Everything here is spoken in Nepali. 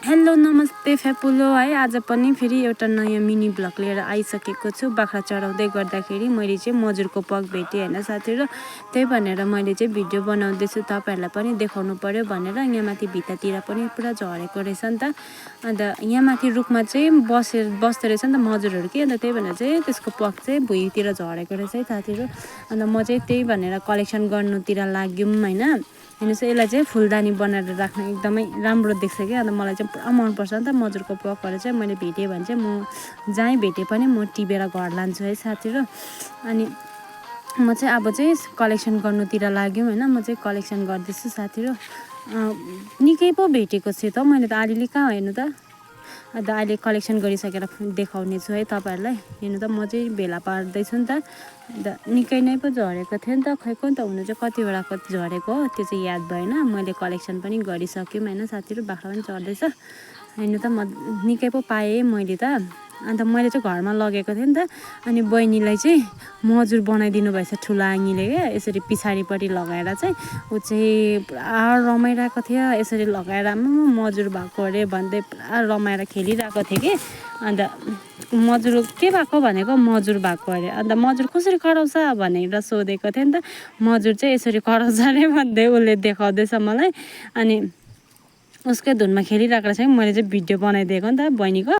हेलो नमस्ते फ्यापुलो है। आज पनि फेरि एउटा नयाँ मिनी ब्लग लिएर आइसकेको छु। बाख्रा चढाउँदै गर्दाखेरि मैले चाहिँ मजुरको पग भेटेँ होइन साथीहरू, त्यही भनेर मैले चाहिँ भिडियो बनाउँदैछु, तपाईँहरूलाई पनि देखाउनु पर्यो भनेर। यहाँ माथि भित्तातिर पनि पुरा झरेको रहेछ नि त। अन्त यहाँ माथि रुखमा चाहिँ बस्दो रहेछ नि त मजुरहरू कि, अन्त त्यही भनेर चाहिँ त्यसको पग चाहिँ भुइँतिर झरेको रहेछ है साथीहरू। अन्त म चाहिँ त्यही भनेर कलेक्सन गर्नुतिर लाग्यौँ होइन। हेर्नुहोस् यसलाई चाहिँ फुलदानी बनाएर राख्न एकदमै राम्रो देख्छ कि, अन्त मलाई चाहिँ पुरा मनपर्छ नि त मजुरको पगहरू चाहिँ। मैले भेटेँ भने चाहिँ म जहीँ भेटेँ पनि म टिपेर घर लान्छु है साथीहरू। अनि म चाहिँ अब चाहिँ कलेक्सन गर्नुतिर लाग्यौँ होइन। म चाहिँ कलेक्सन गर्दैछु साथीहरू। निकै पो भेटेको छु त मैले त, अलिअलि कहाँ हेर्नु त। अन्त अहिले कलेक्सन गरिसकेर देखाउने छु है तपाईँहरूलाई। हेर्नु त म चाहिँ भेला पार्दैछु नि त। अन्त निकै नै पो झरेको थियो नि त, खै कुन त हुनु चाहिँ कतिवटाको झरेको हो त्यो चाहिँ याद भएन। मैले कलेक्सन पनि गरिसक्यौँ होइन साथीहरू। बाख्रा पनि चढ्दैछ हेर्नु त। म निकै पो पाएँ मैले त। अन्त मैले चाहिँ घरमा लगेको थिएँ नि त। अनि बहिनीलाई चाहिँ मजुर बनाइदिनु भएछ ठुलो आङीले क्या, यसरी पछाडिपट्टि लगाएर चाहिँ ऊ चाहिँ पुरा रमाइरहेको थियो। यसरी लगाएर मजुर भएको अरे भन्दै पुरा रमाएर खेलिरहेको थियो कि। अन्त मजुर के भएको भनेको मजुर भएको अरे। अन्त मजुर कसरी कराउँछ भनेर सोधेको थियो नि त। मजुर चाहिँ यसरी कराउँछ अरे भन्दै उसले देखाउँदैछ मलाई। अनि उसकै धुनमा खेलिरहेको रहेछ। मैले चाहिँ भिडियो बनाइदिएको नि त बहिनीको।